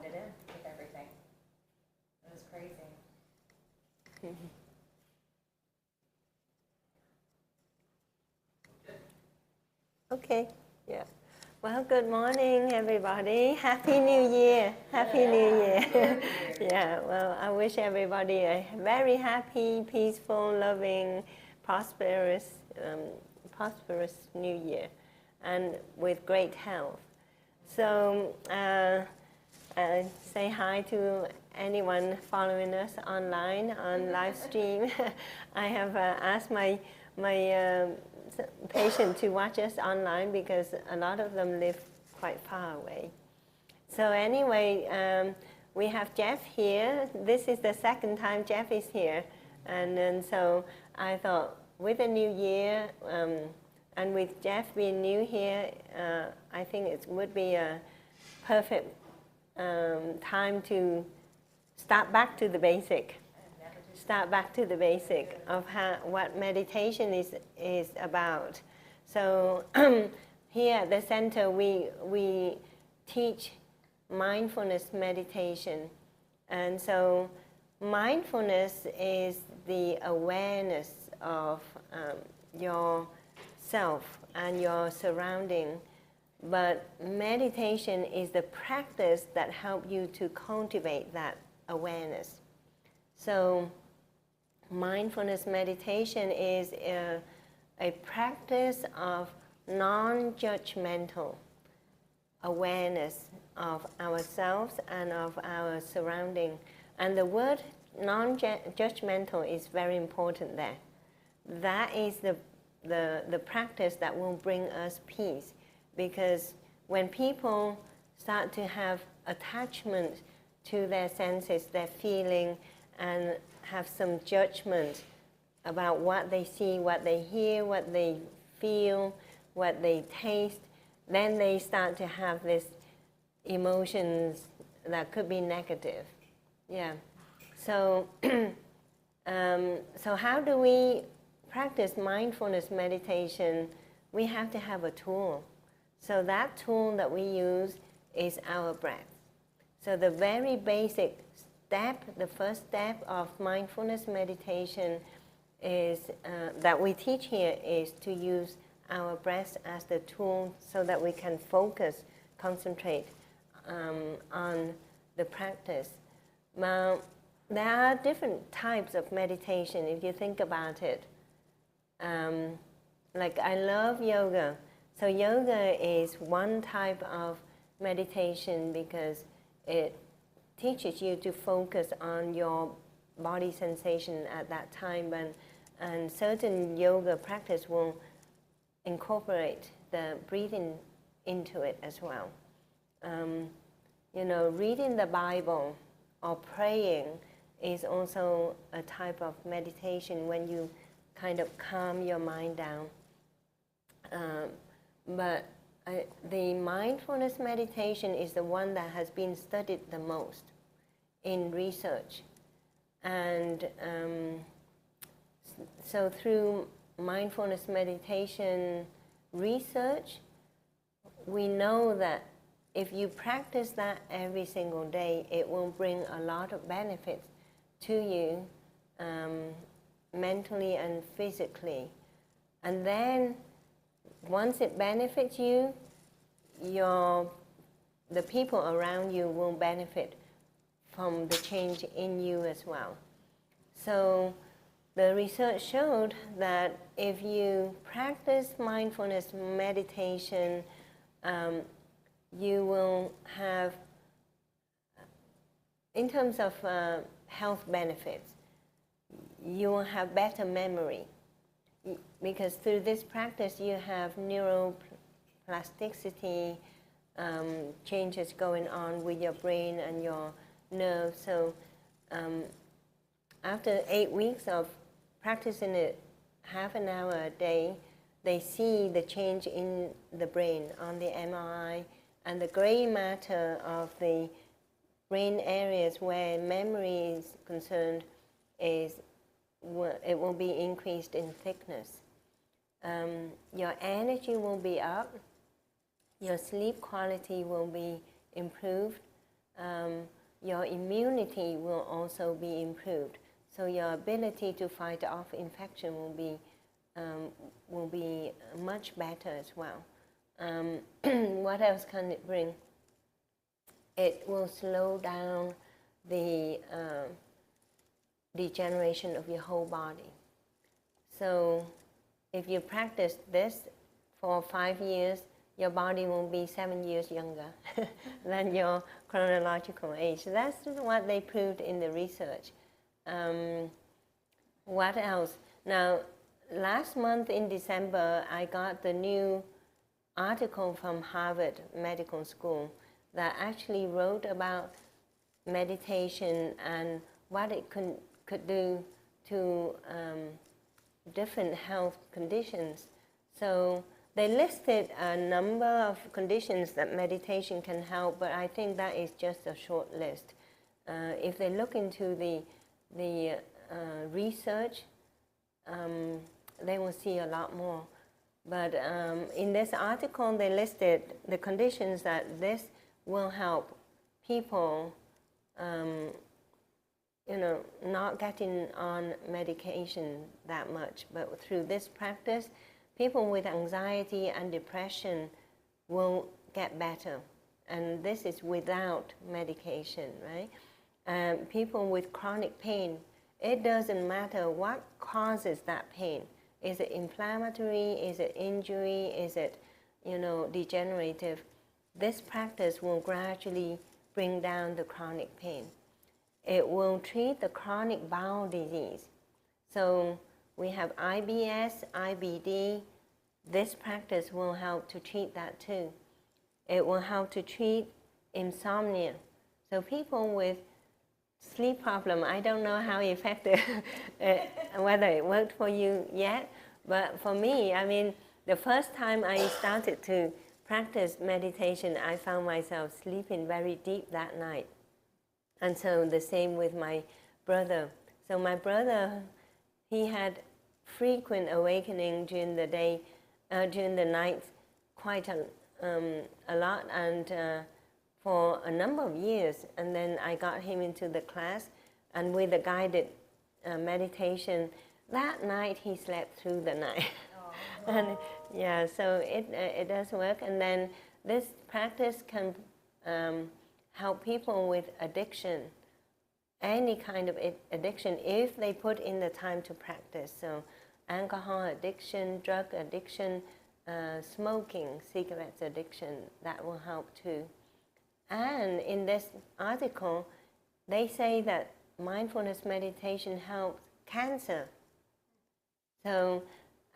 blended in with everything. It was crazy. Okay, yeah. Well, good morning, everybody. Happy New Year. Happy New Year. Yeah, well, I wish everybody a very happy, peaceful, loving, prosperous New Year, and with great health. So, say hi to anyone following us online on live stream. I have asked my patient to watch us online because a lot of them live quite far away. So anyway, we have Jeff here. This is the second time Jeff is here. And then so I thought with the new year, and with Jeff being new here, I think it would be a perfect time to start back to the basic. Start back to the basic of what meditation is about. So here at the center, we teach mindfulness meditation. And so mindfulness is the awareness of yourself and your surrounding. But meditation is the practice that helps you to cultivate that awareness. So mindfulness meditation is a practice of non-judgmental awareness of ourselves and of our surrounding. And the word non-judgmental is very important there. That is the practice that will bring us peace. Because when people start to have attachment to their senses, their feeling, and have some judgment about what they see, what they hear, what they feel, what they taste, then they start to have these emotions that could be negative. Yeah. So, so how do we practice mindfulness meditation? We have to have a tool. So that tool that we use is our breath. So the very basic step, the first step of mindfulness meditation is that we teach here is to use our breath as the tool so that we can focus, concentrate on the practice. Now, there are different types of meditation if you think about it. Like I love yoga. So yoga is one type of meditation because it teaches you to focus on your body sensation at that time, and certain yoga practice will incorporate the breathing into it as well. Reading the Bible or praying is also a type of meditation when you kind of calm your mind down. But the mindfulness meditation is the one that has been studied the most in research. And so through mindfulness meditation research, we know that if you practice that every single day, it will bring a lot of benefits to you mentally and physically. And then once it benefits you, the people around you will benefit from the change in you as well. So the research showed that if you practice mindfulness meditation, you will have, in terms of health benefits, you will have better memory. Because through this practice, you have neuroplasticity changes going on with your brain and your nerves. So after 8 weeks of practicing it half an hour a day, they see the change in the brain on the MRI, and the gray matter of the brain areas where memory is concerned it will be increased in thickness. Your energy will be up, your sleep quality will be improved, your immunity will also be improved. So your ability to fight off infection will be much better as well. What else can it bring? It will slow down the degeneration of your whole body. So if you practice this for 5 years, your body will be 7 years younger than your chronological age. That's what they proved in the research. What else? Now, last month in December, I got the new article from Harvard Medical School that actually wrote about meditation and what it could do to different health conditions. So they listed a number of conditions that meditation can help, but I think that is just a short list. If they look into the research, they will see a lot more. But in this article, they listed the conditions that this will help people, not getting on medication that much. But through this practice, people with anxiety and depression will get better. And this is without medication, right? People with chronic pain, it doesn't matter what causes that pain. Is it inflammatory? Is it injury? Is it, degenerative? This practice will gradually bring down the chronic pain. It will treat the chronic bowel disease. So we have IBS, IBD. This practice will help to treat that too. It will help to treat insomnia. So people with sleep problem, I don't know how effective, whether it worked for you yet, but for me, the first time I started to practice meditation, I found myself sleeping very deep that night. And so the same with my brother. So my brother, he had frequent awakening during the day, during the night, quite a lot, and for a number of years. And then I got him into the class, and with the guided meditation, that night he slept through the night. And yeah, so it does work. And then this practice can help people with addiction, any kind of addiction, if they put in the time to practice. So alcohol addiction, drug addiction, smoking, cigarettes addiction, that will help too. And in this article, they say that mindfulness meditation helps cancer. So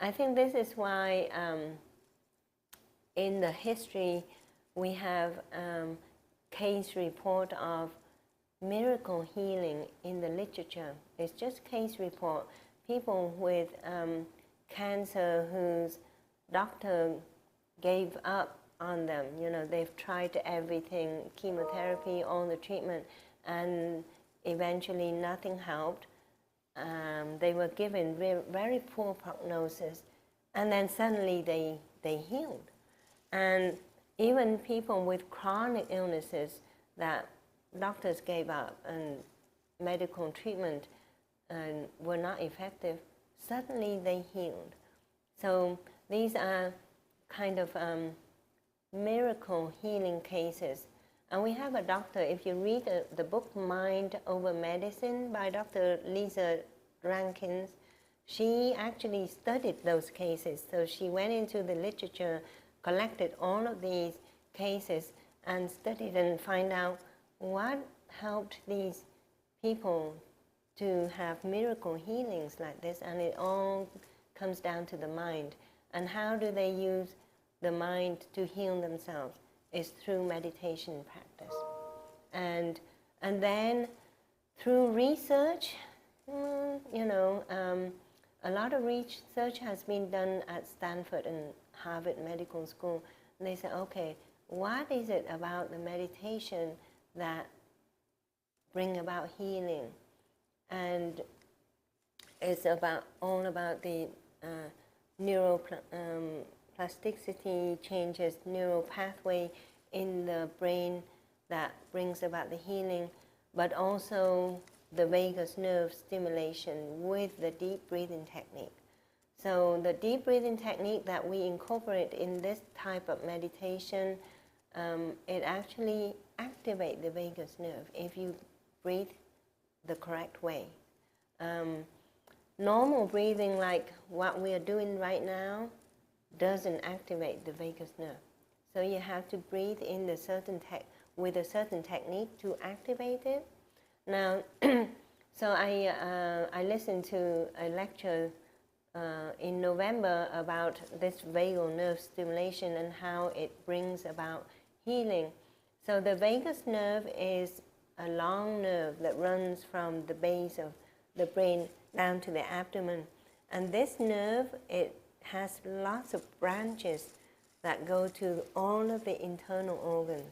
I think this is why in the history we have case report of miracle healing in the literature. It's just case report. People with cancer whose doctor gave up on them. They've tried everything, chemotherapy, all the treatment, and eventually nothing helped. They were given very poor prognosis, and then suddenly they healed. And even people with chronic illnesses that doctors gave up and medical treatment were not effective, suddenly they healed. So these are kind of miracle healing cases. And we have a doctor, if you read the book Mind Over Medicine by Dr. Lisa Rankins, she actually studied those cases. So she went into the literature, collected all of these cases, and studied and find out what helped these people to have miracle healings like this. And it all comes down to the mind. And how do they use the mind to heal themselves? Is through meditation practice. And then through research, a lot of research has been done at Stanford and Harvard Medical School. And they say, okay, what is it about the meditation that bring about healing? And it's all about the neuroplasticity changes, neural pathway in the brain that brings about the healing, but also the vagus nerve stimulation with the deep breathing technique. So the deep breathing technique that we incorporate in this type of meditation, it actually activates the vagus nerve if you breathe the correct way. Normal breathing, like what we are doing right now, doesn't activate the vagus nerve. So you have to breathe in with a certain technique to activate it. Now, so I listened to a lecture in November about this vagal nerve stimulation and how it brings about healing. So the vagus nerve is a long nerve that runs from the base of the brain down to the abdomen. And this nerve, it has lots of branches that go to all of the internal organs.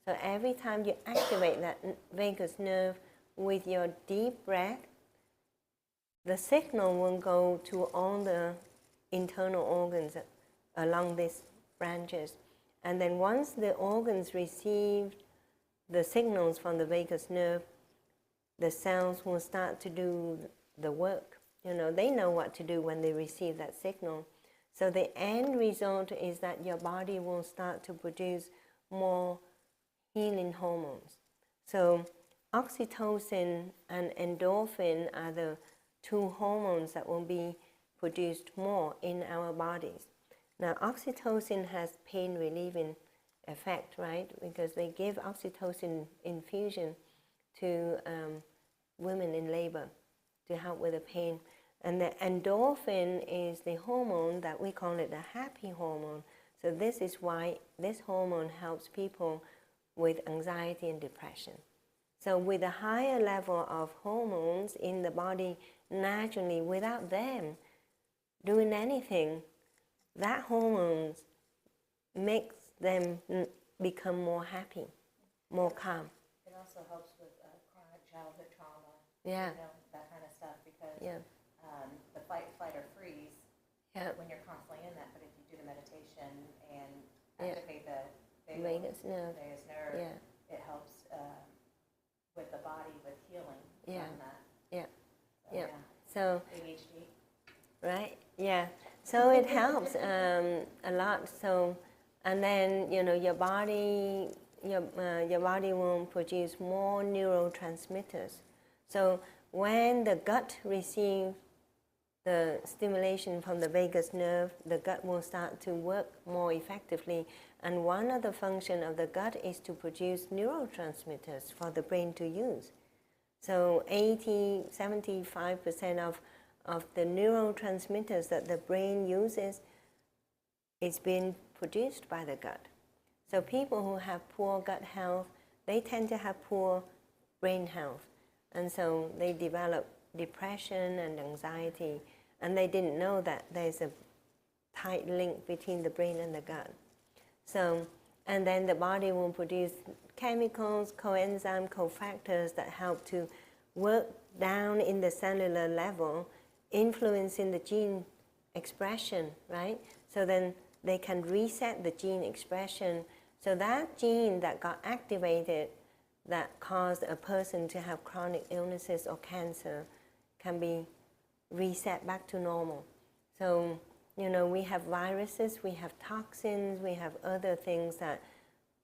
So every time you activate that vagus nerve with your deep breath, the signal will go to all the internal organs along these branches. And then once the organs receive the signals from the vagus nerve, the cells will start to do the work. You know, they know what to do when they receive that signal. So the end result is that your body will start to produce more healing hormones. So oxytocin and endorphin are the two hormones that will be produced more in our bodies. Now, oxytocin has pain relieving effect, right? Because they give oxytocin infusion to women in labor to help with the pain. And the endorphin is the hormone that we call it the happy hormone. So this is why this hormone helps people with anxiety and depression. So with a higher level of hormones in the body, naturally, without them doing anything, that hormones makes them become more happy, more calm. It also helps with chronic childhood trauma, Yeah. you know, that kind of stuff, because Yeah. The fight, flight, or freeze, Yeah. when you're constantly in that, but if you do the meditation and Yeah. activate the Vagus nerve. vagus nerve, Yeah. it helps with the body, with healing Yeah. from that. Yeah. So, Yeah. So, ADHD. right? Yeah. So it helps a lot. So, and then your body will produce more neurotransmitters. So when the gut receives the stimulation from the vagus nerve, the gut will start to work more effectively. And one of the functions of the gut is to produce neurotransmitters for the brain to use. So 75% of the neurotransmitters that the brain uses is being produced by the gut. So people who have poor gut health, they tend to have poor brain health. And so they develop depression and anxiety. And they didn't know that there's a tight link between the brain and the gut. So, and then the body will produce chemicals, coenzyme, cofactors that help to work down in the cellular level, influencing the gene expression, right? So then they can reset the gene expression. So that gene that got activated that caused a person to have chronic illnesses or cancer can be reset back to normal. So, we have viruses, we have toxins, we have other things that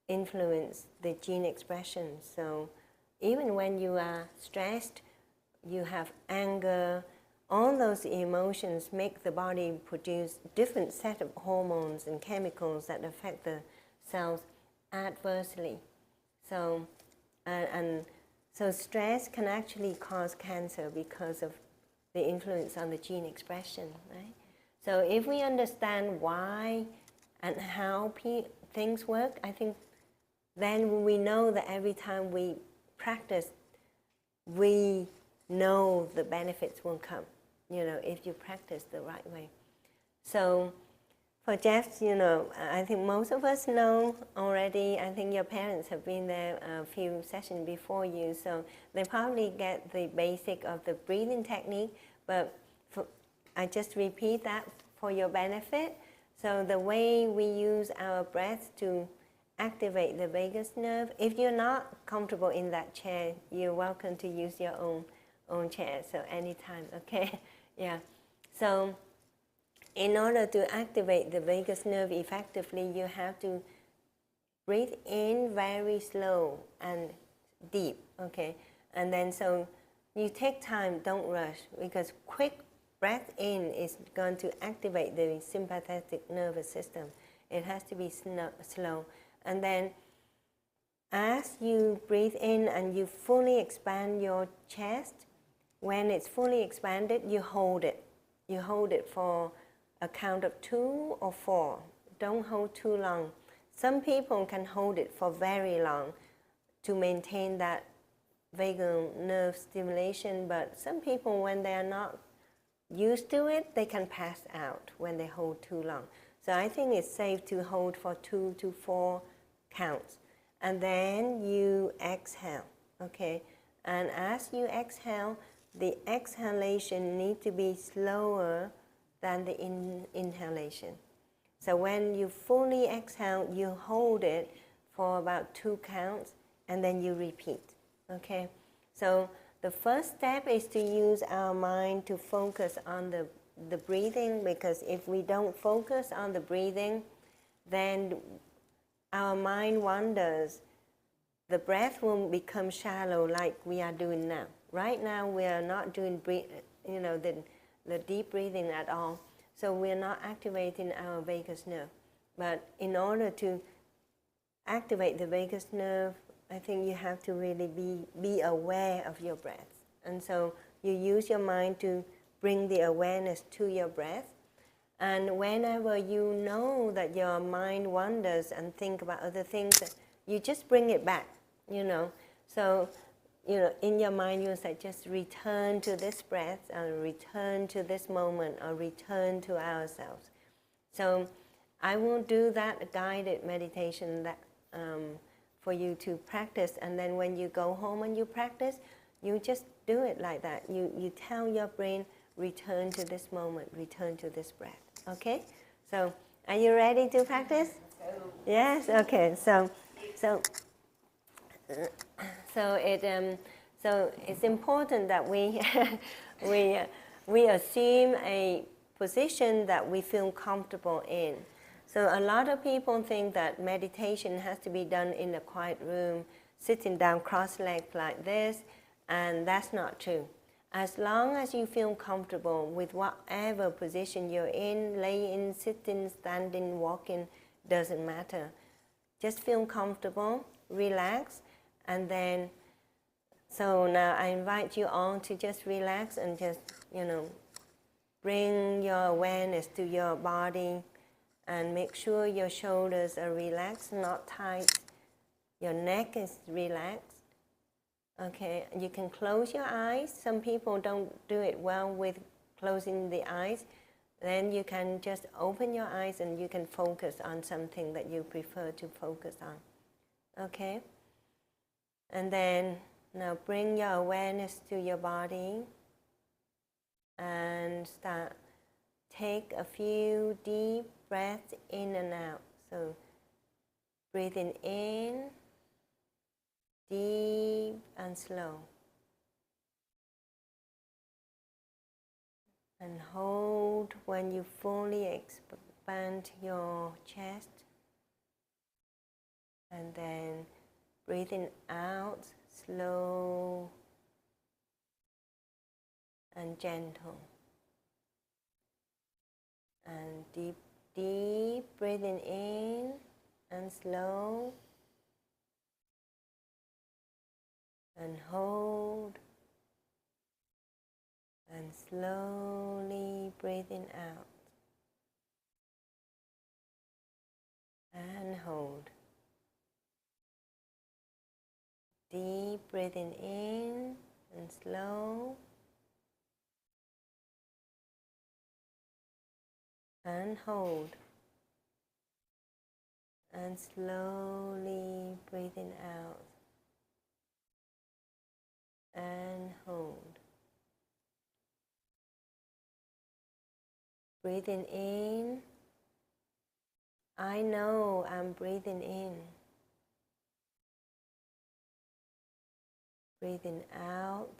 influence the gene expression. So even when you are stressed, you have anger, all those emotions make the body produce different set of hormones and chemicals that affect the cells adversely. So, so stress can actually cause cancer because of the influence on the gene expression, right? So if we understand why and how things work, I think then we know that every time we practice, we know the benefits will come, if you practice the right way. So for Jeff, I think most of us know already. I think your parents have been there a few sessions before you, so they probably get the basic of the breathing technique, but I just repeat that for your benefit. So the way we use our breath to activate the vagus nerve. If you're not comfortable in that chair, you're welcome to use your own chair, so anytime, okay? Yeah. So in order to activate the vagus nerve effectively, you have to breathe in very slow and deep, okay? And then so you take time, don't rush, because quick breath in is going to activate the sympathetic nervous system. It has to be slow. And then as you breathe in and you fully expand your chest, when it's fully expanded, you hold it. You hold it for a count of 2 or 4. Don't hold too long. Some people can hold it for very long to maintain that vagus nerve stimulation, but some people, when they are not used to it, they can pass out when they hold too long. So I think it's safe to hold for 2 to 4 counts. And then you exhale, okay? And as you exhale, the exhalation needs to be slower than the inhalation. So when you fully exhale, you hold it for about 2 counts, and then you repeat, okay? So the first step is to use our mind to focus on the breathing, because if we don't focus on the breathing, then our mind wanders. The breath will become shallow like we are doing now. Right now we are not doing the deep breathing at all. So we are not activating our vagus nerve. But in order to activate the vagus nerve, I think you have to really be aware of your breath. And so you use your mind to bring the awareness to your breath. And whenever you know that your mind wanders and think about other things, you just bring it back, So, in your mind you say, just return to this breath, or return to this moment, or return to ourselves. So I will do that guided meditation that for you to practice. And then when you go home and you practice, you just do it like that. You tell your brain, return to this moment, return to this breath. Okay? So, are you ready to practice? Yes? Okay. So it's important that we we assume a position that we feel comfortable in. So a lot of people think that meditation has to be done in a quiet room, sitting down cross-legged like this, and that's not true. As long as you feel comfortable with whatever position you're in, laying, sitting, standing, walking, doesn't matter. Just feel comfortable, relax, and then, so now I invite you all to just relax and just, bring your awareness to your body and make sure your shoulders are relaxed, not tight. Your neck is relaxed. Okay, you can close your eyes. Some people don't do it well with closing the eyes. Then you can just open your eyes and you can focus on something that you prefer to focus on. Okay? And then now bring your awareness to your body and take a few deep breaths in and out. So breathing in, deep and slow. And hold when you fully expand your chest. And then breathing out, slow and gentle. And deep breathing in and slow. And hold. And slowly breathing out. And hold. Deep breathing in and slow. And hold. And slowly breathing out. And hold. Breathing in. I know I'm breathing in. Breathing out.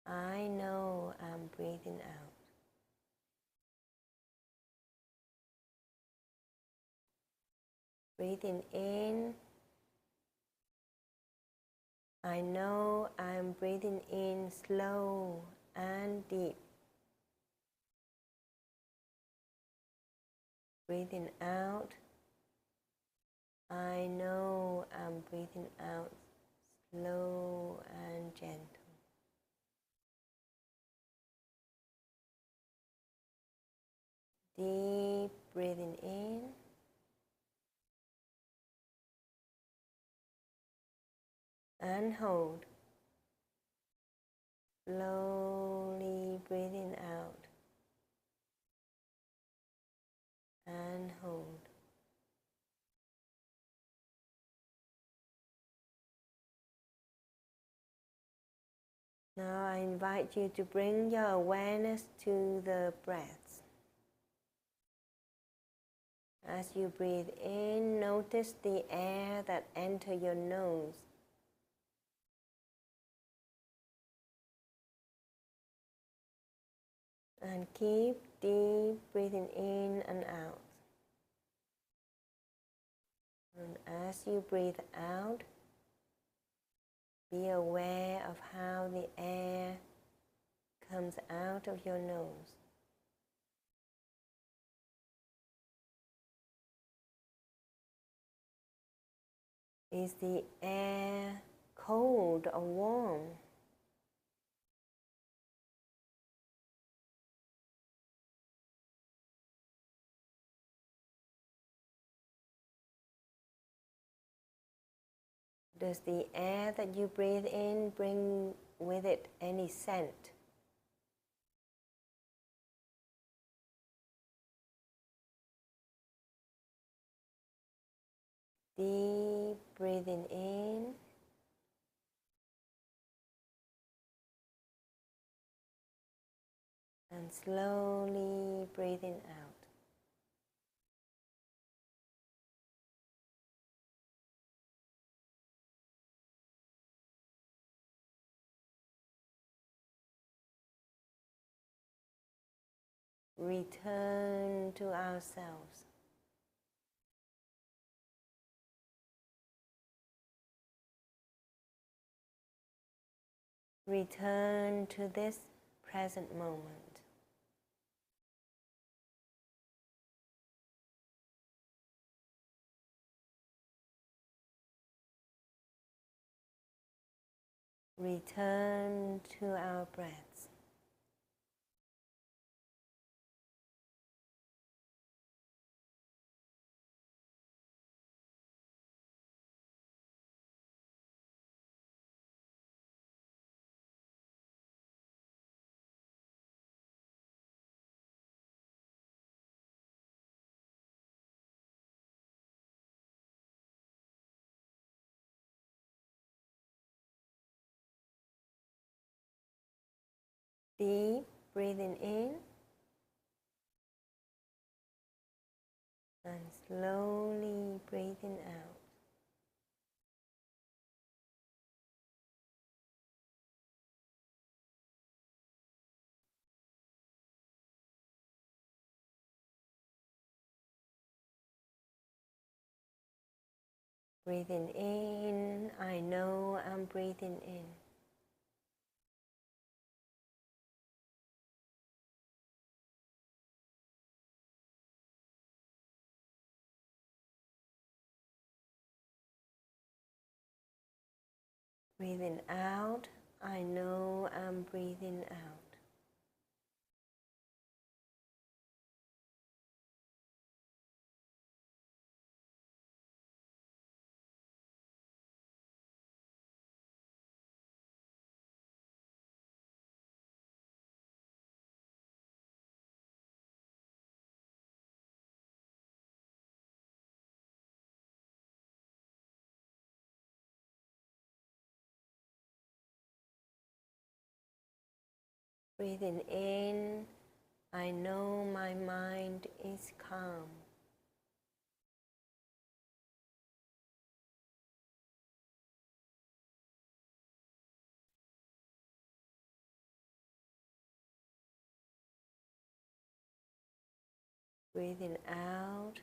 I know I'm breathing out. Breathing in. I know I'm breathing in slow and deep. Breathing out. I know I'm breathing out slow and gentle. Deep breathing in. And hold. Slowly breathing out. And hold. Now I invite you to bring your awareness to the breath. As you breathe in, notice the air that enters your nose. And keep deep breathing in and out. And as you breathe out, be aware of how the air comes out of your nose. Is the air cold or warm? Does the air that you breathe in bring with it any scent? Deep breathing in. And slowly breathing out. Return to ourselves. Return to this present moment. Return to our breaths. Deep breathing in and slowly breathing out. Breathing in, I know I'm breathing in. Breathing out, I know I'm breathing out. Breathing in, I know my mind is calm. Breathing out,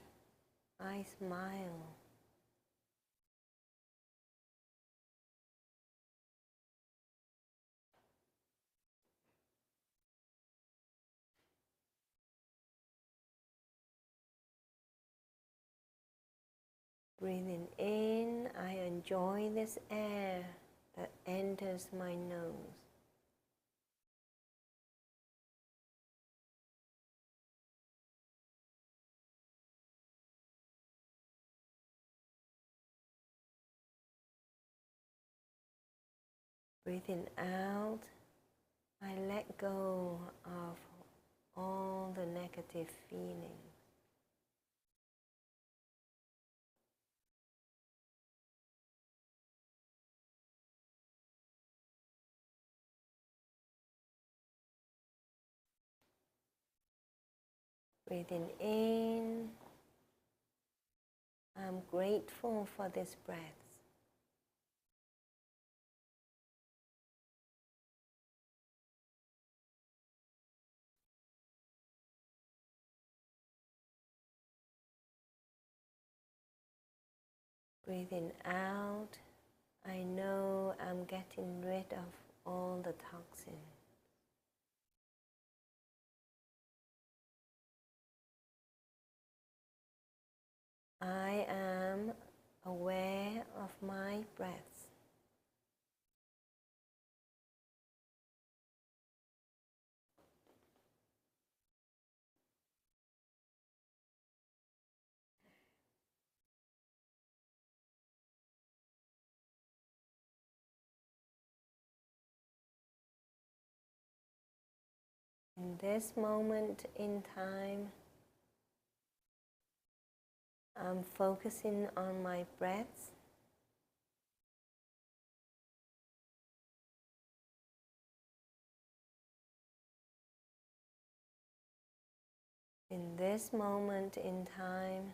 I smile. Breathing in, I enjoy this air that enters my nose. Breathing out, I let go of all the negative feelings. Breathing in, I'm grateful for this breath. Breathing out, I know I'm getting rid of all the toxins. I am aware of my breaths. In this moment in time, I'm focusing on my breaths. In this moment in time,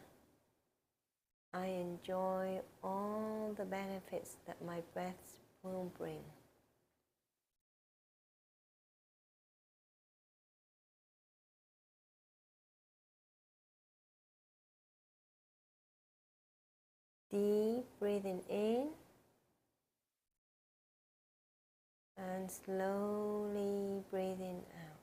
I enjoy all the benefits that my breaths will bring. Deep breathing in and slowly breathing out.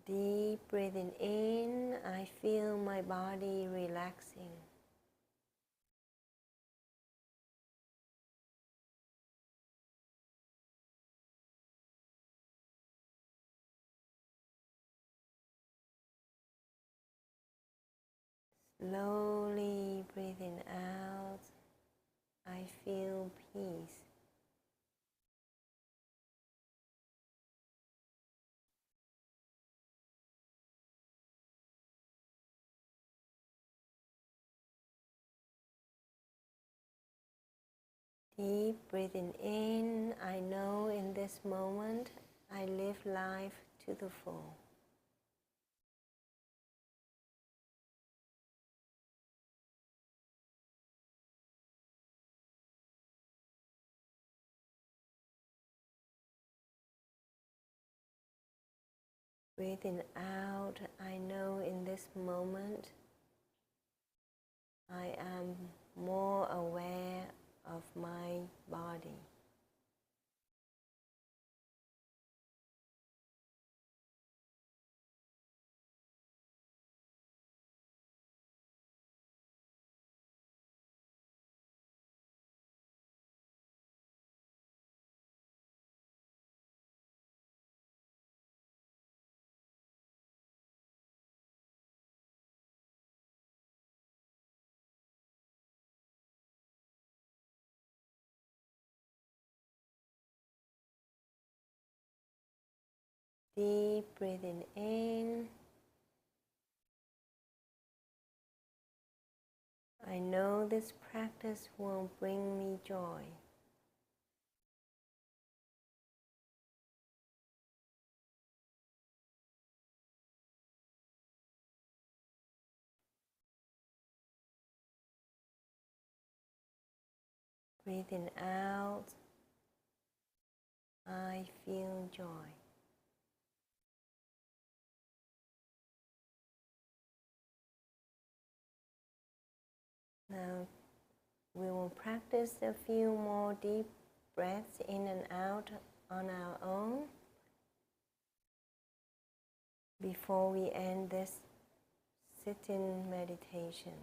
Deep breathing in, I feel my body relaxing. Slowly breathing out, I feel peace. Deep breathing in, I know in this moment I live life to the full. Breathing out, I know in this moment I am more aware of my body. Deep breathing in I know this practice will bring me joy. Breathing out, I feel joy. Now we will practice a few more deep breaths in and out on our own before we end this sit-in meditation.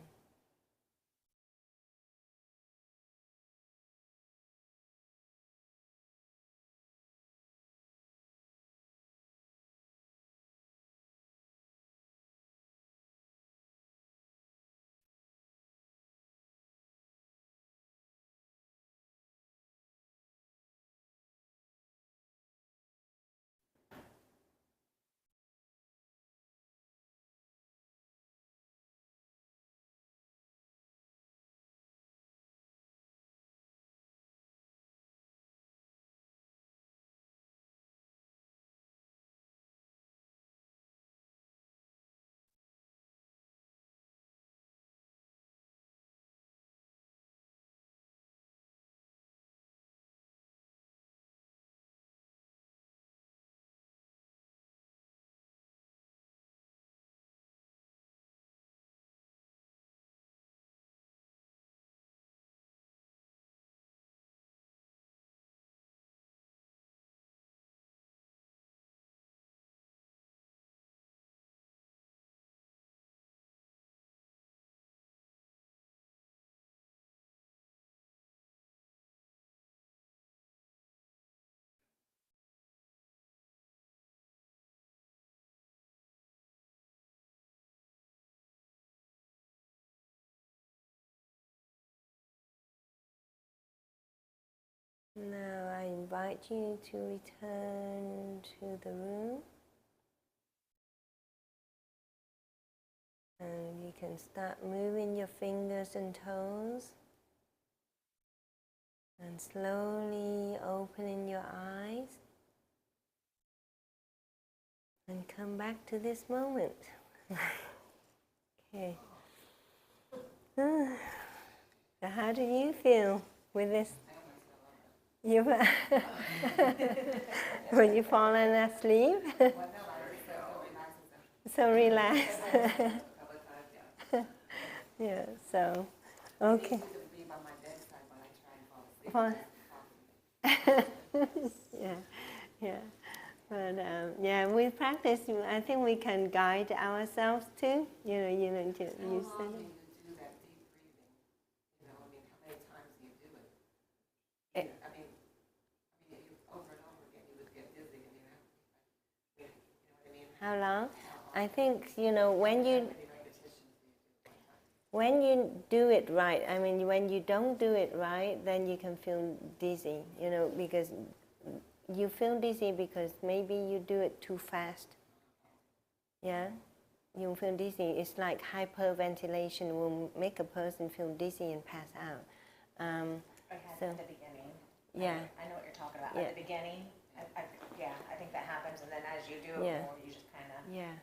Now I invite you to return to the room, and you can start moving your fingers and toes and slowly opening your eyes and come back to this moment. Okay. So how do you feel with this? You were you falling asleep? So relaxed. Yeah. So okay. Yeah. But yeah, with practice, I think we can guide ourselves too. You said. How long? I think, when you do it right, when you don't do it right, then you can feel dizzy, because you feel dizzy because maybe you do it too fast. Yeah? You feel dizzy. It's like hyperventilation will make a person feel dizzy and pass out. At the beginning. Yeah. I know what you're talking about. At the beginning, I think that happens, and then as you do it more, you just kind of... Yeah.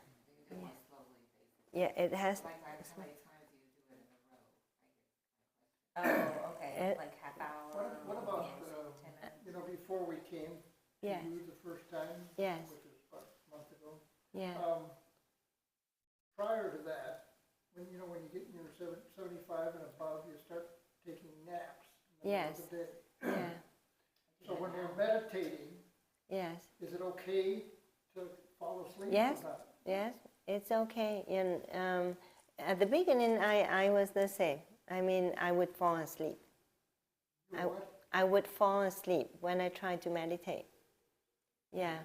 Yeah, it has... Like how many times do you do it in a row? Oh, okay. Like half hour. What about, 10 minutes? Before we came to you the first time, yes, which was about a month ago, prior to that, when you get in your 75 and above, you start taking naps in the middle of the day. Yeah. So when you're meditating, is it okay to fall asleep yes, or not? Yes, it's okay. And at the beginning, I was the same. I would fall asleep. I would fall asleep when I tried to meditate. Yeah.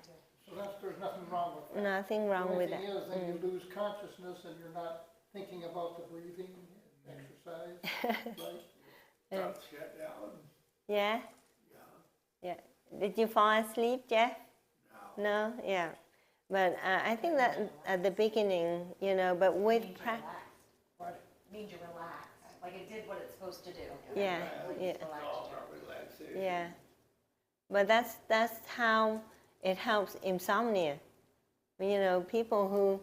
So there's nothing wrong with that? Nothing wrong with that. The only thing is then you lose consciousness and you're not thinking about the breathing and exercise, right? Shut down. Yeah? Yeah. Did you fall asleep, Jeff? No. No? Yeah. But I think that at the beginning, but with practice... What? Means you're relaxed. like it did what it's supposed to do. Yeah, Like, yeah. relaxed you. Yeah, but that's how it helps insomnia. You know, people who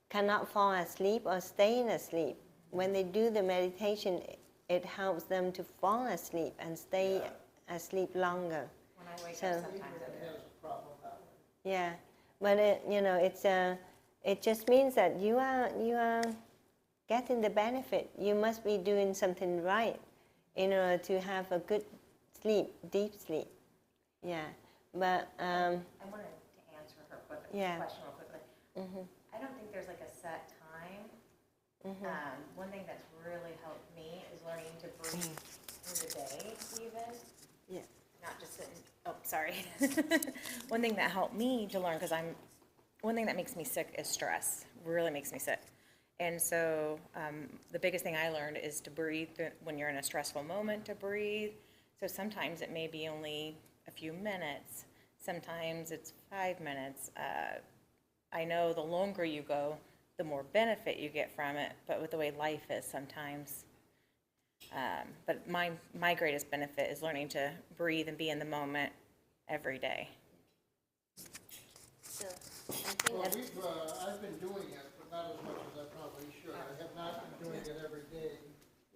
cannot fall asleep or staying asleep, when they do the meditation, it helps them to fall asleep and stay asleep longer. When I wake So- up, sometimes I It do. has a problem that way. Yeah, but it just means that you are getting the benefit. You must be doing something right in order to have a good sleep, deep sleep. Yeah, but I wanted to answer her question Yeah. real quickly. I don't think there's like a set time. One thing that's really helped me is learning to breathe through the day, even. Yeah. Not just sitting. Oh, sorry. One thing that helped me to learn, because one thing that makes me sick is stress. Really makes me sick. And so the biggest thing I learned is to breathe when you're in a stressful moment, to breathe. So sometimes it may be only a few minutes. Sometimes it's 5 minutes. I know the longer you go, the more benefit you get from it, but with the way life is sometimes. But my greatest benefit is learning to breathe and be in the moment every day. so I think Well, that I've been doing it, but not as much as I probably should. I have not been doing it every day.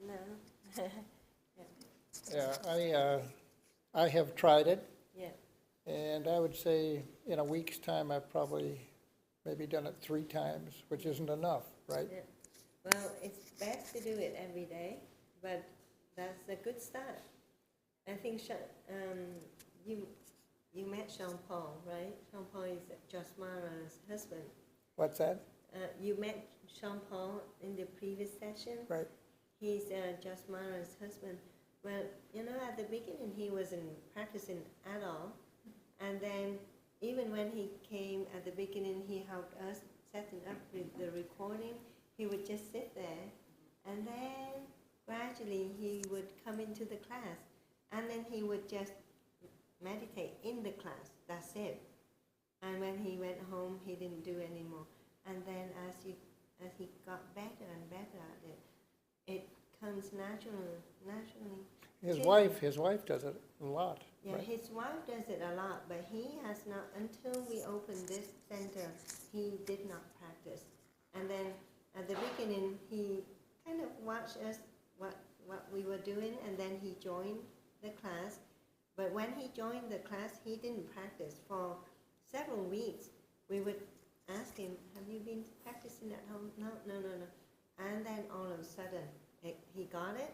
no. Yeah, I have tried it, Yeah. and I would say in a week's time, I've probably maybe done it 3 times, which isn't enough, right? Yeah. Well, it's best to do it every day, but that's a good start. I think you met Sean Paul, right? Sean Paul is Josh Mara's husband. What's that? You met Sean Paul in the previous session. Right. He's Josh Mara's husband. Well, you know, at the beginning he wasn't practicing at all, and then even when he came at the beginning, he helped us setting up with the recording. He would just sit there, and then gradually he would come into the class, and then he would just meditate in the class. That's it. And when he went home, he didn't do anymore. And then as he got better and better at it, it comes naturally. His wife does it a lot. Yeah, right? his wife does it a lot, but he has not, until we opened this center, he did not practice. And then at the beginning, he kind of watched us, what we were doing, and then he joined the class. But when he joined the class, he didn't practice. For several weeks, we would ask him, have you been practicing at home? No. And then all of a sudden, he got it,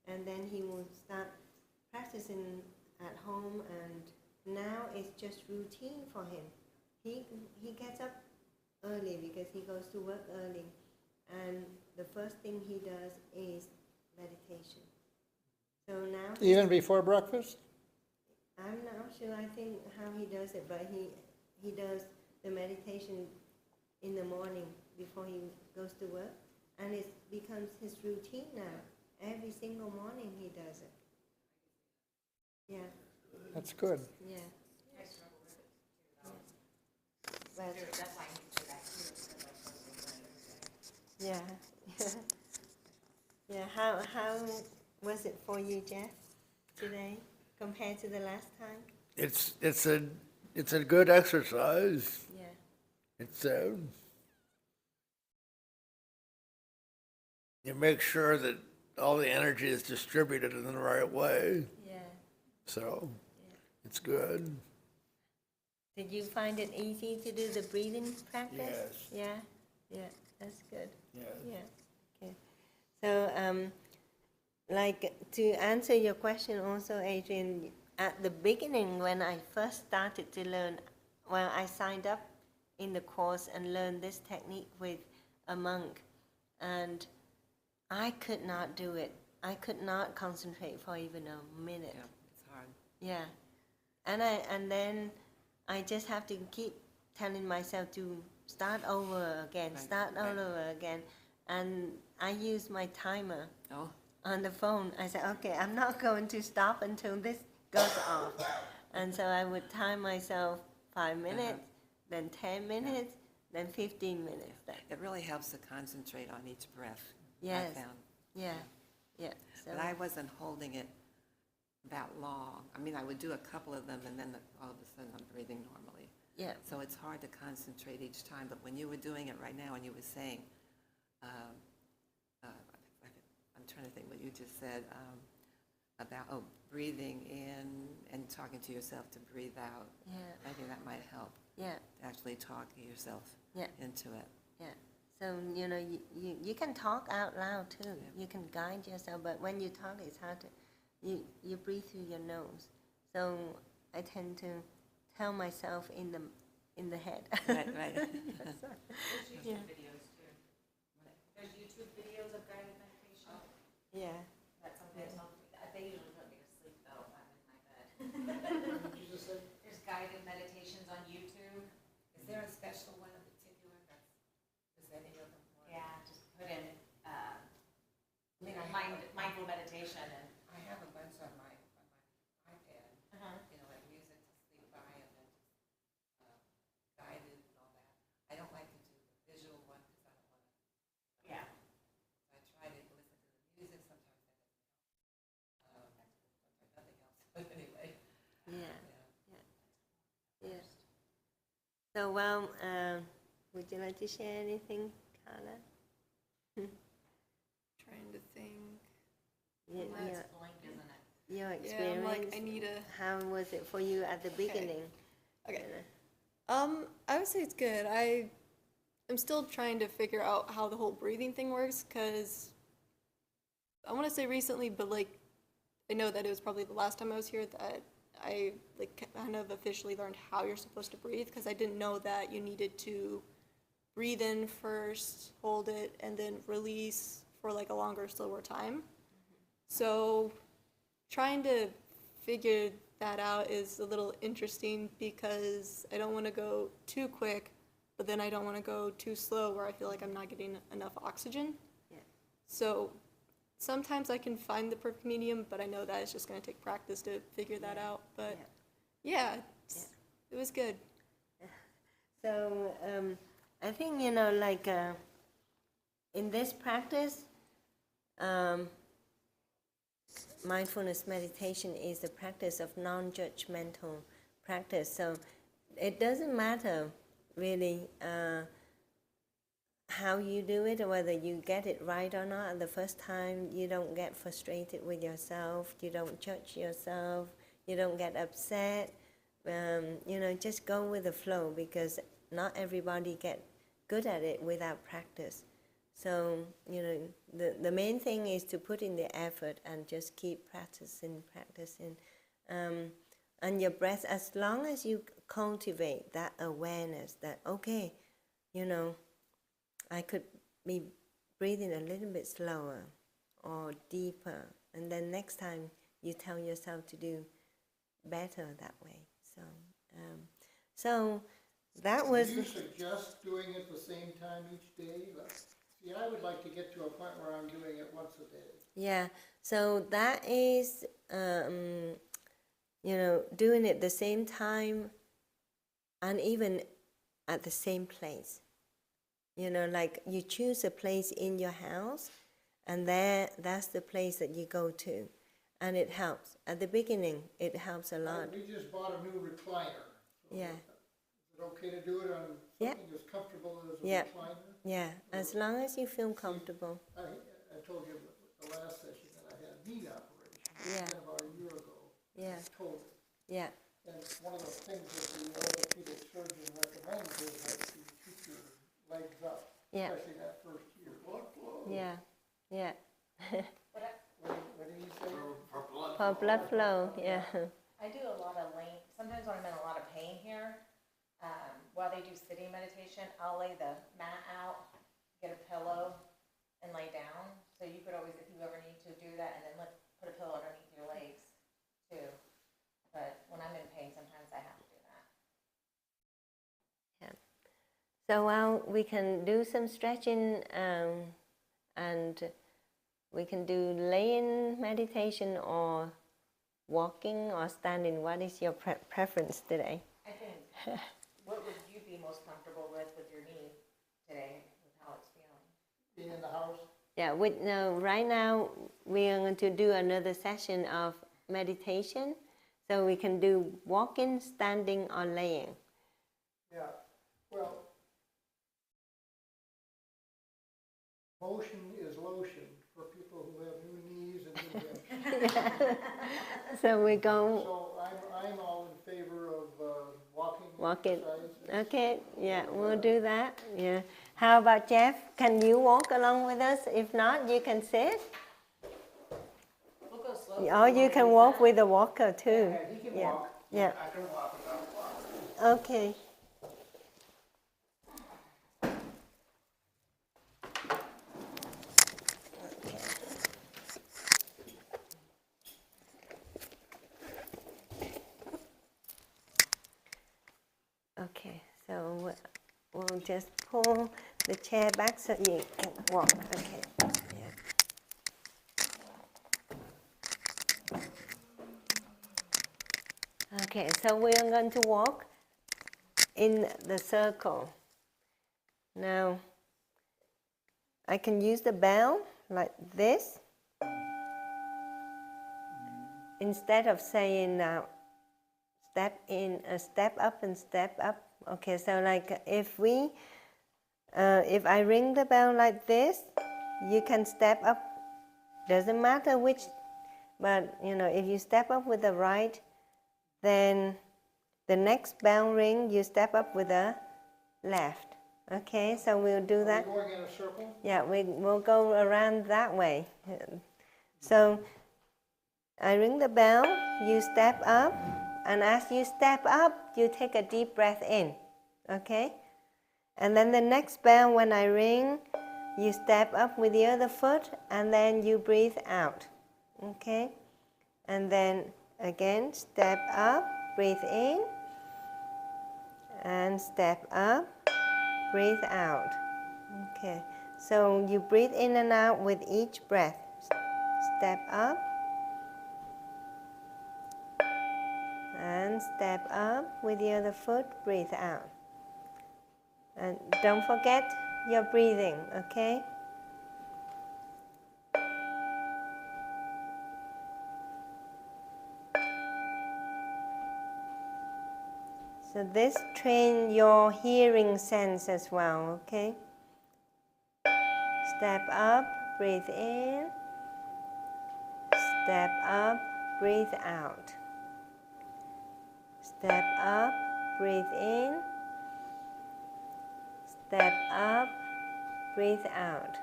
and then he will start practicing at home, and now it's just routine for him. He gets up early because he goes to work early, and the first thing he does is meditation. So now Even before breakfast? I'm not sure, I think how he does it, but he does the meditation in the morning before he goes to work, and it becomes his routine now. Every single morning he does it. Yeah, That's good. yeah. I struggle with it too, though. But, That's why I need to go back to it, because I struggle with it every day. yeah. Yeah, how was it for you, Jeff, today, compared to the last time? It's a good exercise. Yeah, It's you make sure that all the energy is distributed in the right way. yeah. So it's good. Did you find it easy to do the breathing practice? Yes. Yeah, that's good. Yes. Yeah, okay. So, like, to answer your question also, Adrian, at the beginning when I first started to learn, well, I signed up in the course and learned this technique with a monk, and I could not do it. I could not concentrate for even a minute. Yeah, it's hard. Yeah, and then I just have to keep telling myself to start over again, Right, start right. all over again, and I use my timer Oh, on the phone. I said, okay, I'm not going to stop until this goes off, and so I would time myself 5 minutes, then 10 minutes, then 15 minutes. it really helps to concentrate on each breath. Yes. I found. Yeah, Yeah. So, But I wasn't holding it that long. I mean, I would do a couple of them, and then all of a sudden I'm breathing normally. yeah. So it's hard to concentrate each time. But when you were doing it right now, and you were saying, I'm trying to think what you just said about breathing in and talking to yourself to breathe out. Yeah. I think that might help. Yeah. Actually talking yourself Yeah. into it. Yeah. So, you can talk out loud too. You can guide yourself, but when you talk, it's hard to, you breathe through your nose. So I tend to tell myself in the head. Right, right. There's YouTube videos too. There's YouTube videos of guided meditation. Yeah. That sometimes help me. They usually put me to sleep though if I'm in my bed. What did you just say? There's guided meditations on YouTube. Is there a special one in particular is any of them? Yeah, just put in, mindful meditation and. I have a bunch on my iPad, Uh-huh. like music to sleep by and then guided and all that. I don't like to do the visual one because I don't want to. Yeah. I try to listen to the music sometimes. Sometimes nothing else. But anyway. Yeah. Yeah. So, well, would you like to share anything, Carla? Trying to think. Yeah, It's blank, isn't it? your Yeah, experience. I'm like, I need a. How was it for you at the beginning? Okay. I would say it's good. I'm still trying to figure out how the whole breathing thing works because I want to say recently, but like I know that it was probably the last time I was here that I like kind of officially learned how you're supposed to breathe because I didn't know that you needed to breathe in first, hold it, and then release for like a longer, slower time. So trying to figure that out is a little interesting because I don't want to go too quick, but then I don't want to go too slow where I feel like I'm not getting enough oxygen. Yeah. So sometimes I can find the perfect medium, but I know that it's just going to take practice to figure that out. But yeah, it was good. So, I think, like in this practice, mindfulness meditation is the practice of non-judgmental practice. So it doesn't matter really how you do it or whether you get it right or not. The first time, you don't get frustrated with yourself, you don't judge yourself, you don't get upset. Just go with the flow because not everybody get good at it without practice. So, the main thing is to put in the effort and just keep practicing. And your breath, as long as you cultivate that awareness that, okay, I could be breathing a little bit slower or deeper. And then next time you tell yourself to do better that way. So that was... Do you suggest doing it the same time each day? See, I would like to get to a point where I'm doing it once a day. Yeah, so that is, doing it the same time and even at the same place. Like you choose a place in your house and that's the place that you go to. And it helps. At the beginning, it helps a lot. We just bought a new recliner. So Yeah. Is it okay to do it on Yeah. something as comfortable as a Yeah. recliner? Yeah, as long as you feel comfortable. I told you the last session that I had a knee operation. Yeah. About a year ago. Yeah. COVID. Yeah, And one of the things that the orthopedic surgeon recommends is that you keep your legs up, Yeah. especially that first year. Blood flow. yeah, yeah. What did he say? For blood flow, yeah. I do a lot of sometimes when I'm in a lot of pain here, while they do sitting meditation, I'll lay the mat out, get a pillow, and lay down. So you could always, if you ever need to do that, and then put a pillow underneath your legs too. But when I'm in pain, sometimes I have to do that. Yeah. So while we can do some stretching and we can do laying meditation or walking or standing. What is your preference today? I think, what would you be most comfortable with your knee today, with how it's feeling? Being in the house? Yeah, right now we are going to do another session of meditation. So we can do walking, standing, or laying. Yeah, well, motion is lotion for people who have new knees and new hips. So we go So I'm all in favor of walking walking. exercise. Okay, yeah, we'll do that. Yeah. How about Jeff? Can you walk along with us? If not, you can sit. We'll go slow. Or you can walk with a walker too. Yeah, he can Yeah. walk. Yeah. I can walk without walking. Okay. Okay, so we'll just pull the chair back so you can walk. Okay. Yeah. Okay, so we are going to walk in the circle. Now, I can use the bell like this. Instead of saying step in, step up and step up. Okay, so like if I ring the bell like this, you can step up. Doesn't matter which, but if you step up with the right, then the next bell ring, you step up with the left. Okay, so we'll do that. Are we going in a circle? Yeah, we'll go around that way. So I ring the bell, you step up, and as you step up, you take a deep breath in. Okay? And then the next bell, when I ring, you step up with the other foot, and then you breathe out. Okay? And then again, step up, breathe in, and step up, breathe out. Okay, so you breathe in and out with each breath. Step up, and step up with the other foot, breathe out. And don't forget your breathing, okay? So this train your hearing sense as well, okay? Step up, breathe in. Step up, breathe out. Step up, breathe in. Step up, breathe out.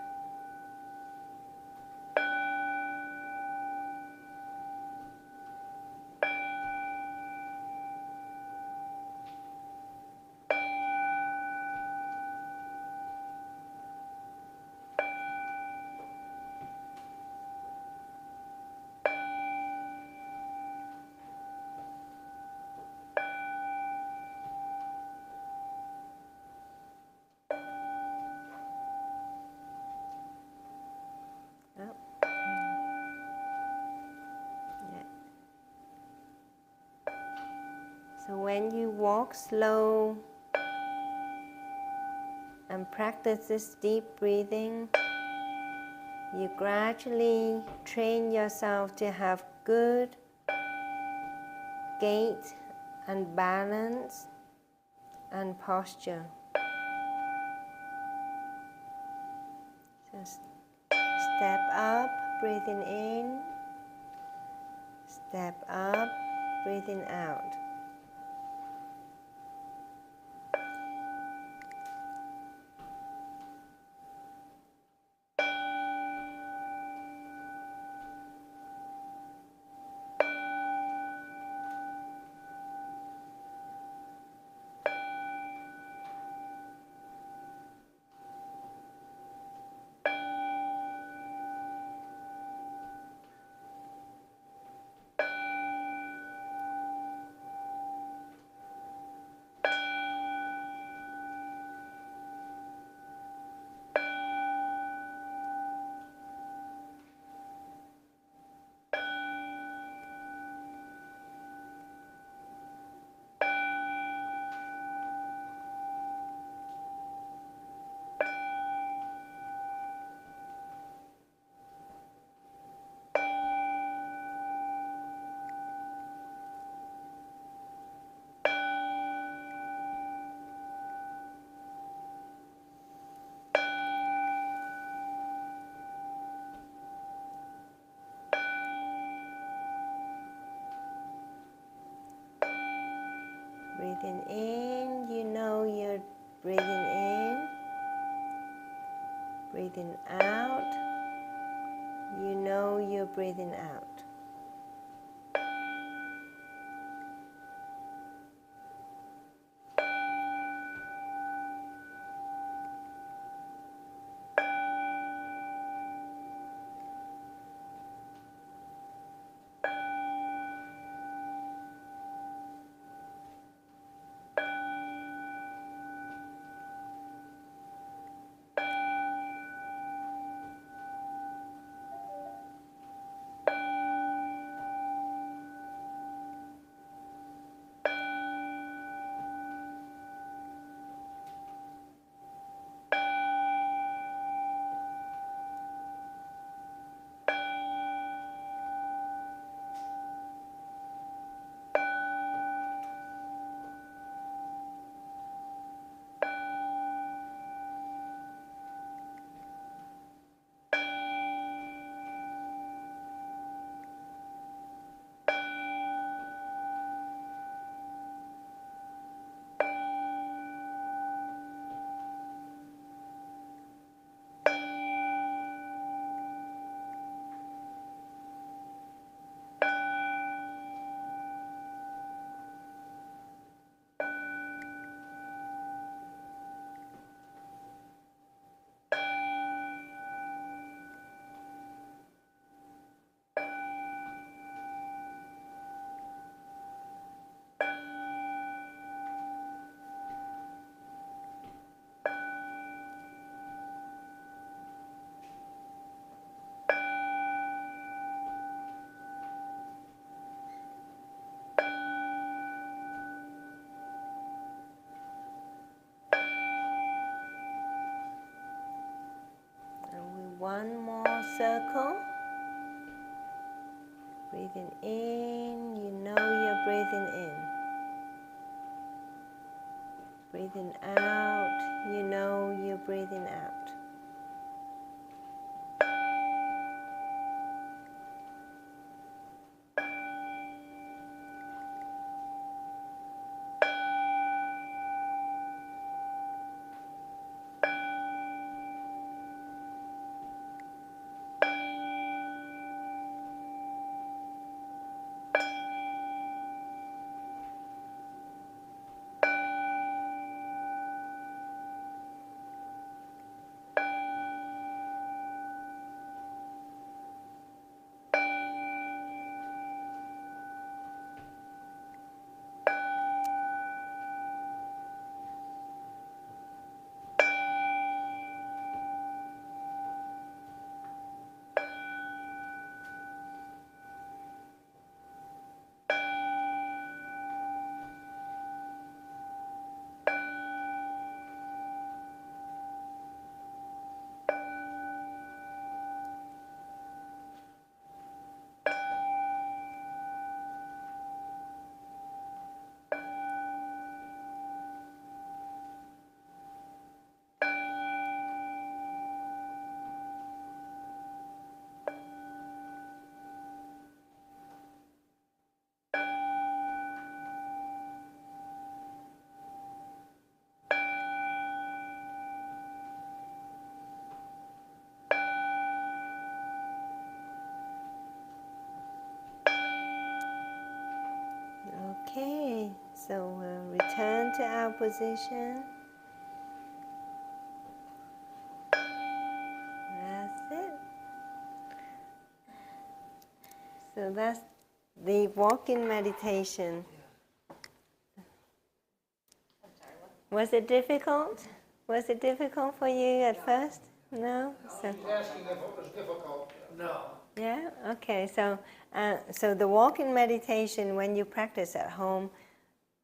Oh. Yeah. So when you walk slow and practice this deep breathing, you gradually train yourself to have good gait and balance and posture. Just step up, breathing in. Step up, breathing out. Breathing in, you know you're breathing in. Breathing out, you know you're breathing out. One more circle. Breathing in, you know you're breathing in. Breathing out, you know you're breathing out. Okay, so we'll return to our position. That's it. So that's the walking meditation. Was it difficult? Was it difficult for you at first? No? So, He's asking if it was difficult. No. yeah? Okay, so the walking meditation, when you practice at home,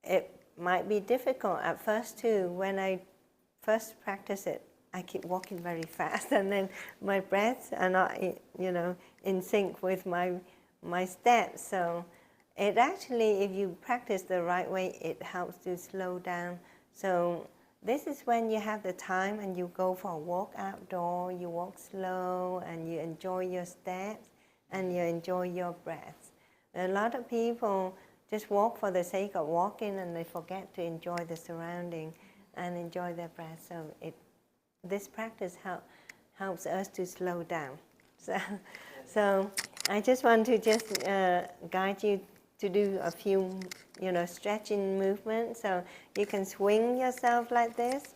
it might be difficult at first too. When I first practice it, I keep walking very fast, and then my breaths are not, in sync with my steps. So it actually, if you practice the right way, it helps to slow down. So this is when you have the time and you go for a walk outdoor, you walk slow and you enjoy your steps and you enjoy your breaths. A lot of people just walk for the sake of walking, and they forget to enjoy the surrounding and enjoy their breath. So this practice helps us to slow down. So I just want to guide you to do a few, stretching movements. So you can swing yourself like this.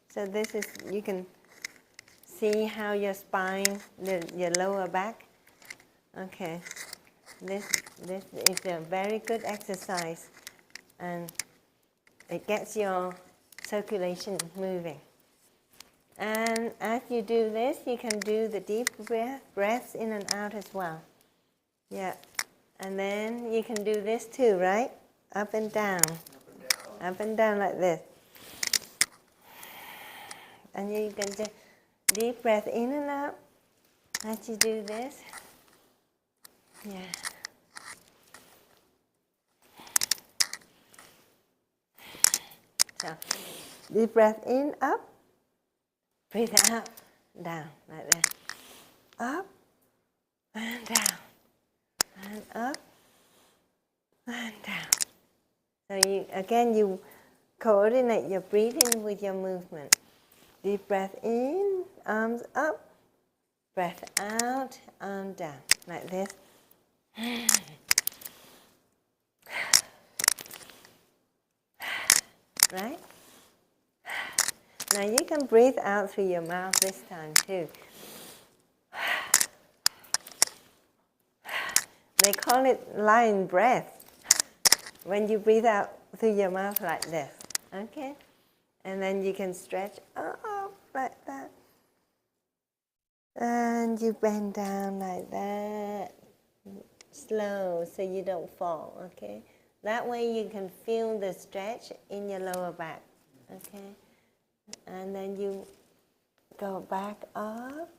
So this is, you can see how your spine, your lower back. Okay, this is a very good exercise, and it gets your circulation moving. And as you do this, you can do the deep breaths in and out as well. Yeah. And then you can do this too, right? Up and down. Up and down like this. And you can just deep breath in and out as you do this. Yeah. So, deep breath in, up. Breathe out, down, like that. Up and down. And up and down. So you coordinate your breathing with your movement. Deep breath in, arms up. Breath out, arm down, like this. Right? Now you can breathe out through your mouth this time too. They call it lion breath when you breathe out through your mouth like this. Okay? And then you can stretch up like that. And you bend down like that. Slow so you don't fall. Okay? That way you can feel the stretch in your lower back. Okay? And then you go back up.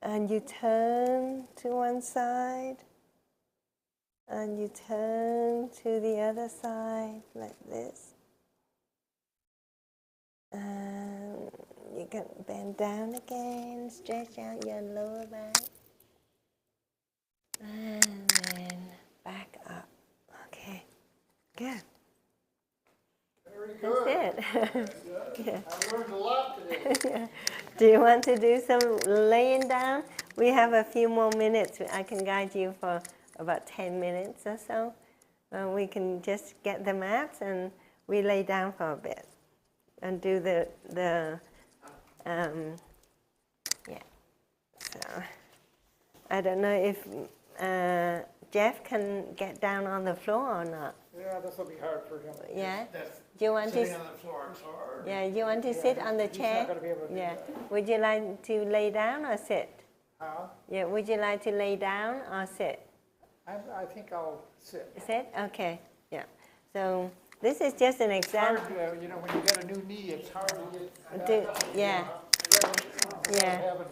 And you turn to one side, and you turn to the other side like this. And you can bend down again, stretch out your lower back, and then back up. Okay, good. Very good. That's it. Yeah. I learned a lot today. Yeah. Do you want to do some laying down? We have a few more minutes. I can guide you for about 10 minutes or so. We can just get the mats and we lay down for a bit and do yeah. So I don't know if Jeff can get down on the floor or not. Yeah, this will be hard for him. Yeah. That's Do you want sitting to? on the floor is hard. Yeah. You want to sit on the He's not chair? gonna be able to do Yeah. that. Would you like to lay down or sit? Huh? Yeah. Would you like to lay down or sit? I think I'll sit. Sit? Okay. Yeah. So this is just an It's example. hard, when you get a new knee, it's hard to get Do, back up. yeah. Yeah. Having-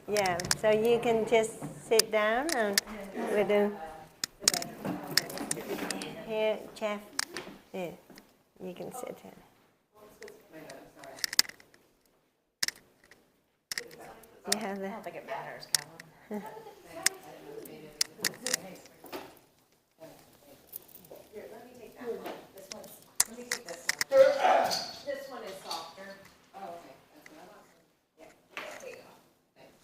Yeah. So you can just sit down and we do. Here, Jeff. Here. You can sit here. You have I the. don't think it matters, Callum. Here, let me take that one. Let me take this one. This one is softer. Oh, okay. That's what I want. Yeah, there you go. Thanks.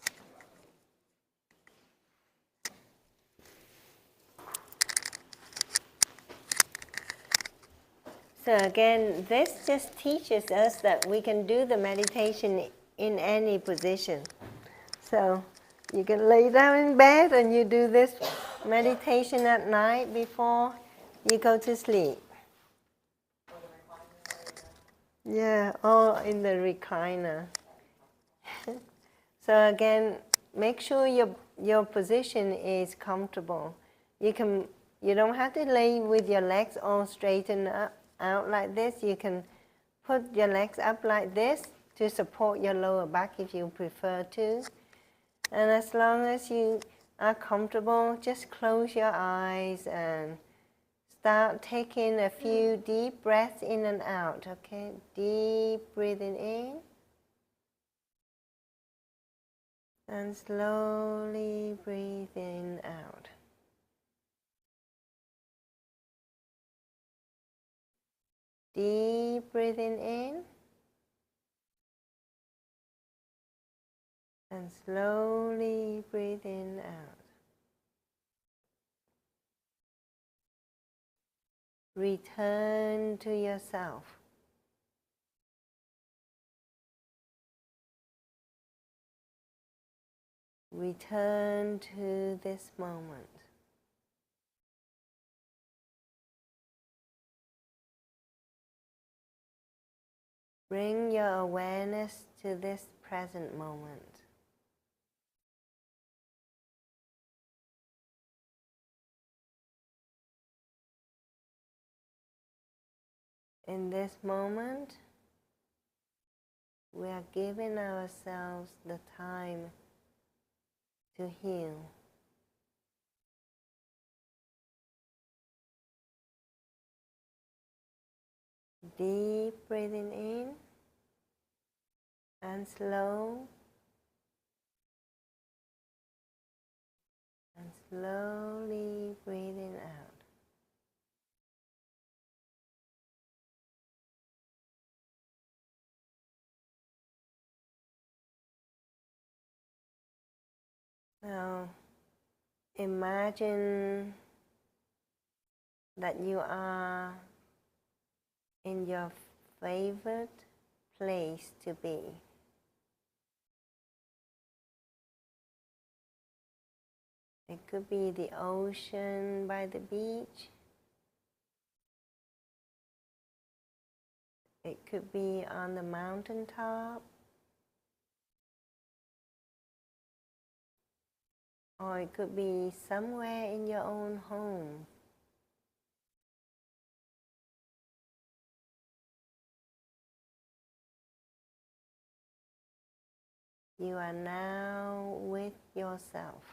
So again, this just teaches us that we can do the meditation in any position. So you can lay down in bed and you do this meditation at night before you go to sleep. Yeah, or in the recliner. So again, make sure your position is comfortable. You don't have to lay with your legs all straightened out like this. You can put your legs up like this to support your lower back if you prefer to. And as long as you are comfortable, just close your eyes and start taking a few deep breaths in and out, okay? Deep breathing in. And slowly breathing out. Deep breathing in and slowly breathing out. Return to yourself. Return to this moment. Bring your awareness to this present moment. In this moment, we are giving ourselves the time to heal. Deep breathing in and slow and slowly breathing out. Now, imagine that you are in your favorite place to be. It could be the ocean by the beach. It could be on the mountaintop. Or it could be somewhere in your own home. You are now with yourself.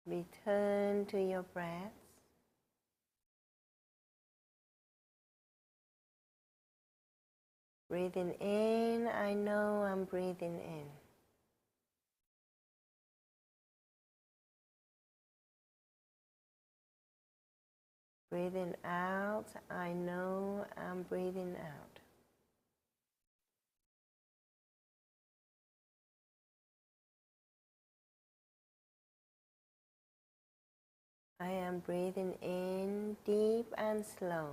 Return to your breath. Breathing in, I know I'm breathing in. Breathing out, I know I'm breathing out. I am breathing in deep and slow.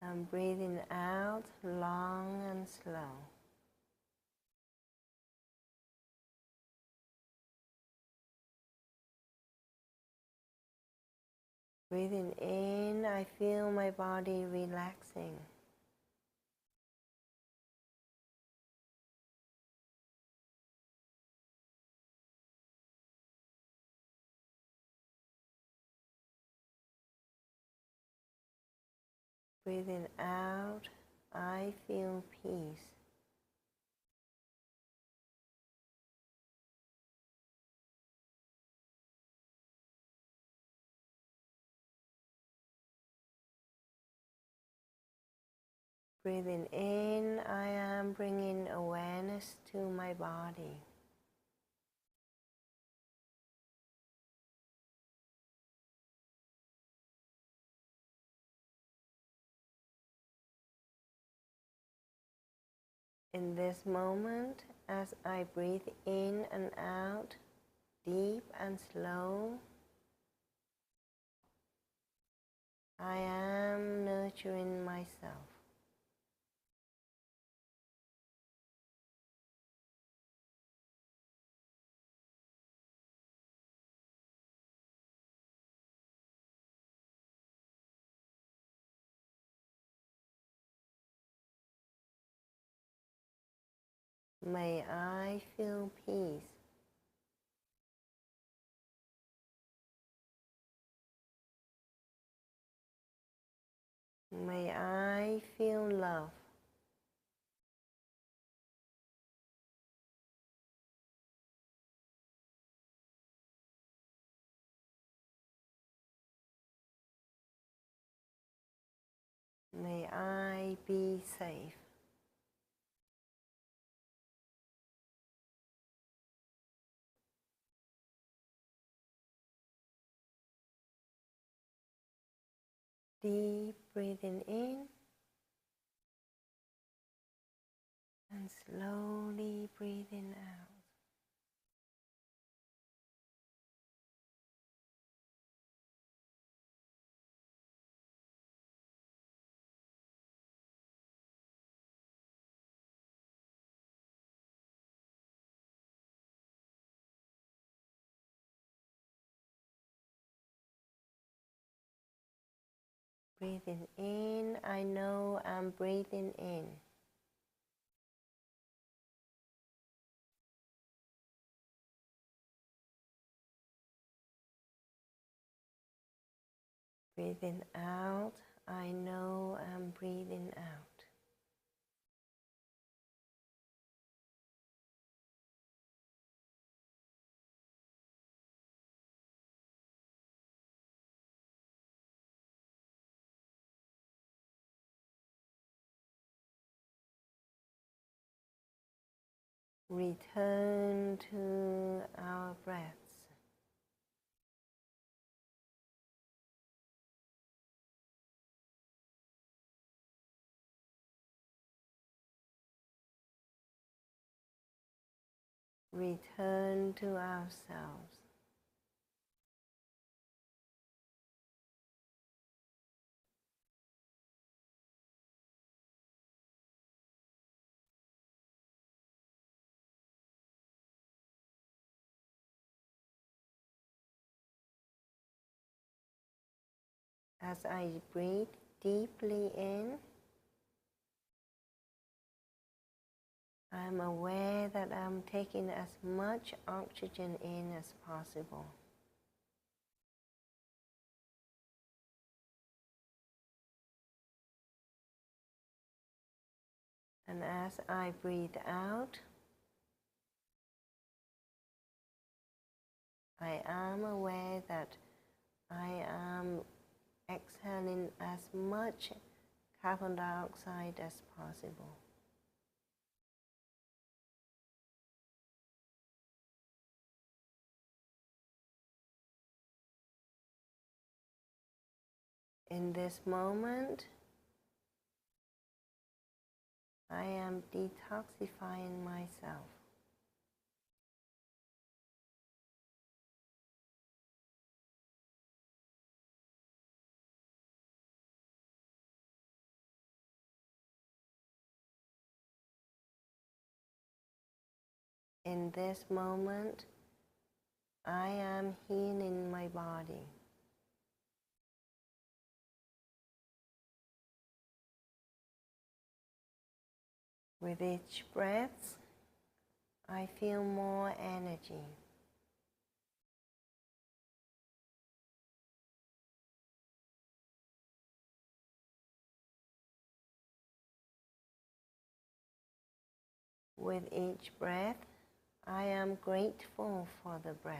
I'm breathing out long and slow. Breathing in, I feel my body relaxing. Breathing out, I feel peace. Breathing in, I am bringing awareness to my body. In this moment, as I breathe in and out, deep and slow, I am nurturing myself. May I feel peace. May I feel love. May I be safe. Deep breathing in and slowly breathing out. Breathing in, I know I'm breathing in. Breathing out, I know I'm breathing out. Return to our breaths. Return to ourselves. As I breathe deeply in, I'm aware that I'm taking as much oxygen in as possible. And as I breathe out, I am aware that I am exhaling as much carbon dioxide as possible. In this moment, I am detoxifying myself. In this moment, I am healing my body. With each breath, I feel more energy. With each breath, I am grateful for the breath.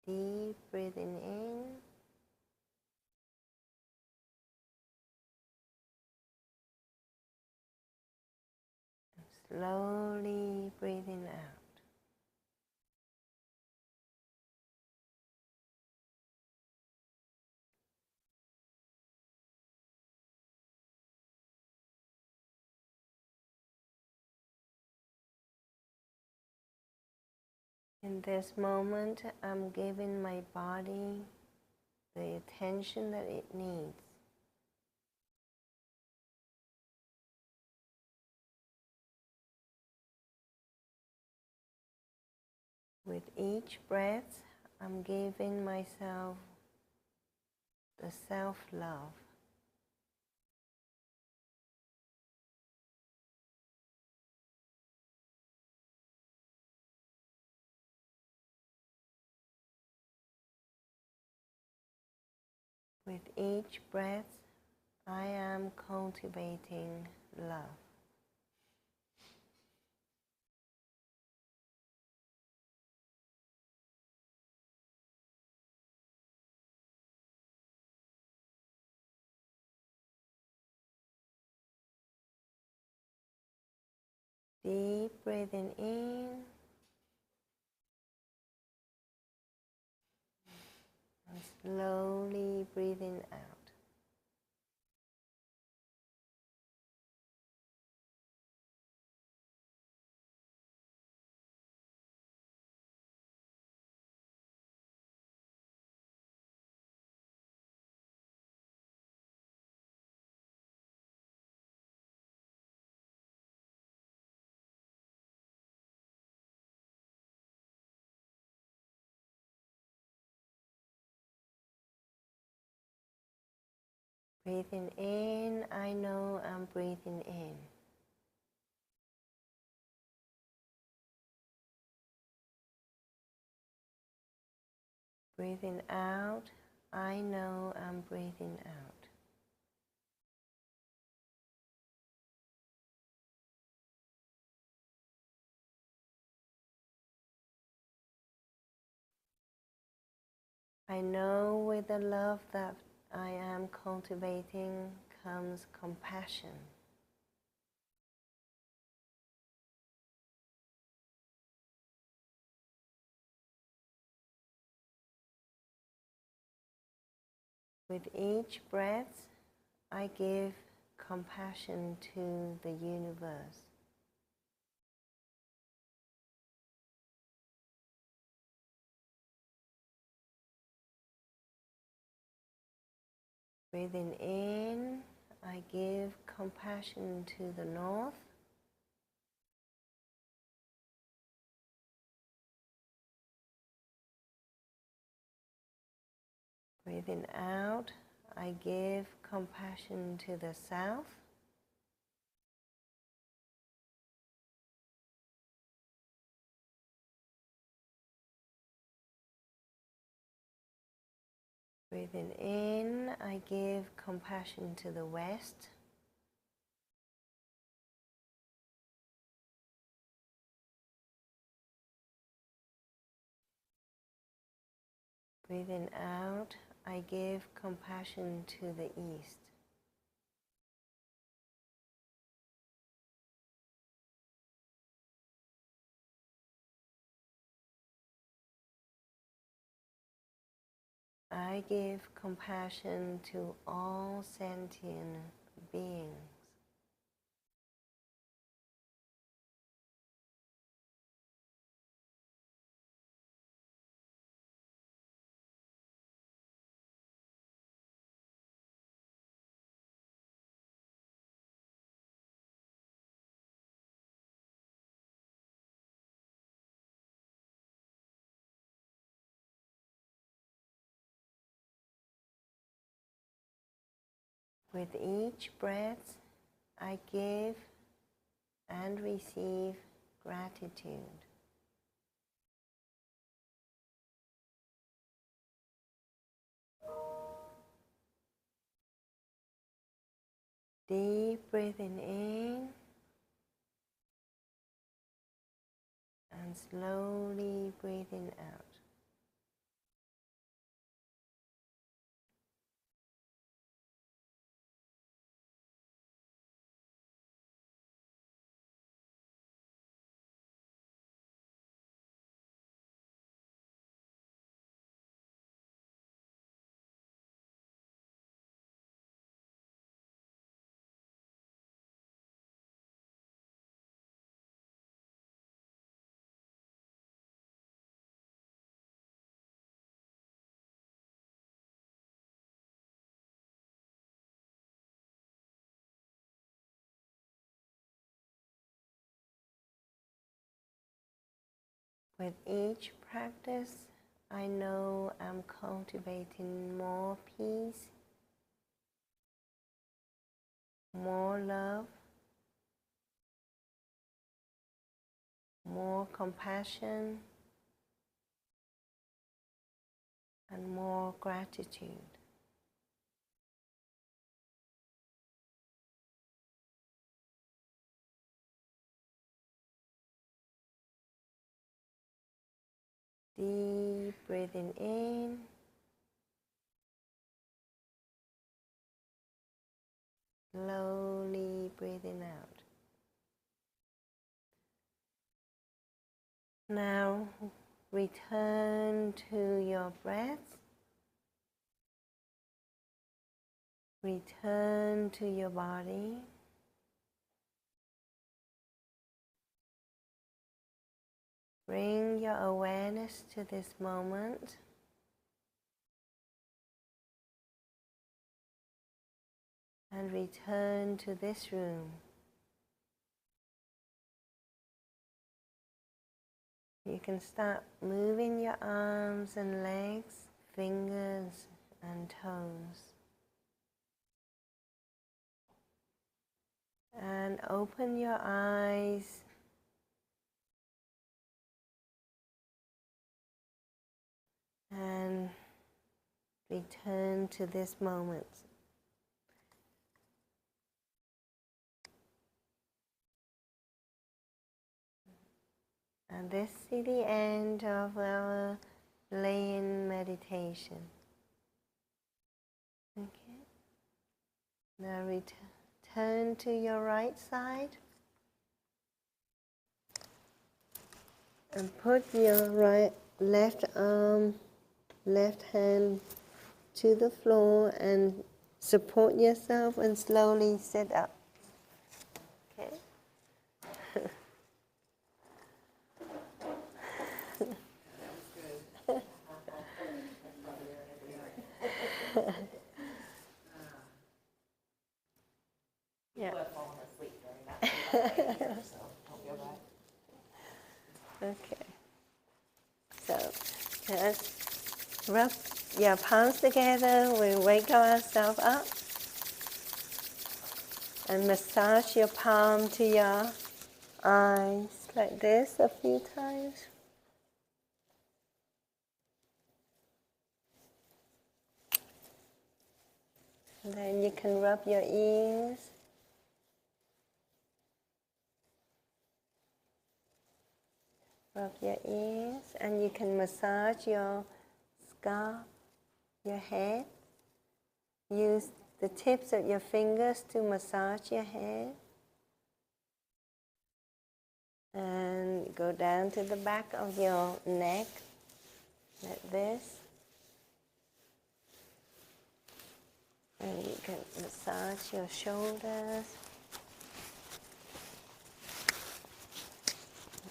Deep breathing in and slowly breathing out. In this moment, I'm giving my body the attention that it needs. With each breath, I'm giving myself the self-love. With each breath, I am cultivating love. Deep breathing in and slowly breathing out. Breathing in, I know I'm breathing in. Breathing out, I know I'm breathing out. I know with the love that I am cultivating comes compassion. With each breath, I give compassion to the universe. Breathing in, I give compassion to the north. Breathing out, I give compassion to the south. Breathing in, I give compassion to the west. Breathing out, I give compassion to the east. I give compassion to all sentient beings. With each breath, I give and receive gratitude. Deep breathing in and slowly breathing out. With each practice, I know I'm cultivating more peace, more love, more compassion, and more gratitude. Deep breathing in. Slowly breathing out. Now return to your breath. Return to your body. Bring your awareness to this moment. And return to this room. You can start moving your arms and legs, fingers and toes. And open your eyes. And return to this moment. And this is the end of our lay-in meditation. Okay. Now return to your right side. And put your left arm, left hand to the floor and support yourself and slowly sit up. Okay. Yeah. Okay. So just rub your palms together. We wake ourselves up. And massage your palm to your eyes like this a few times. And then you can rub your ears. Rub your ears, and you can massage your scalp, your head. Use the tips of your fingers to massage your head. And go down to the back of your neck, like this. And you can massage your shoulders.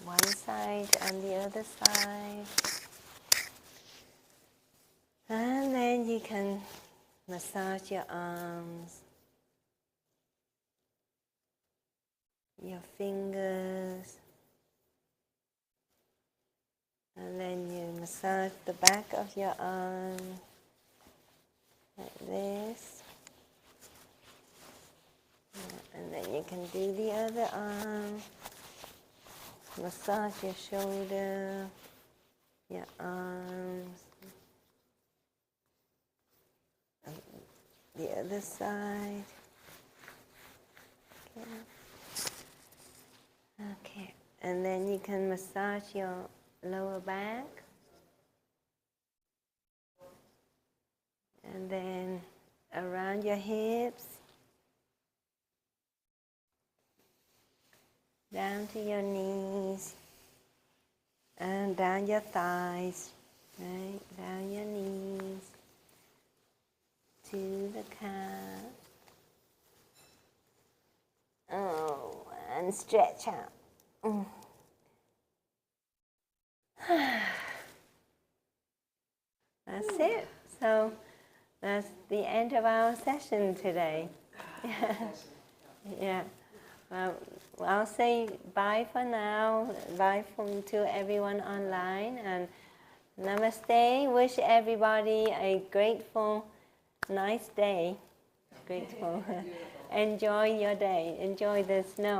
One side and the other side. And then you can massage your arms, your fingers. And then you massage the back of your arm like this. And then you can do the other arm. Massage your shoulder, your arms, and the other side. Okay. And then you can massage your lower back. And then around your hips. Down to your knees, and down your thighs, right? Down your knees, to the calf. Oh, and stretch out. That's it. So that's the end of our session today. Yeah. Well, I'll say bye for now. Bye to everyone online. And namaste. Wish everybody a grateful, nice day. Grateful. Enjoy your day. Enjoy the snow.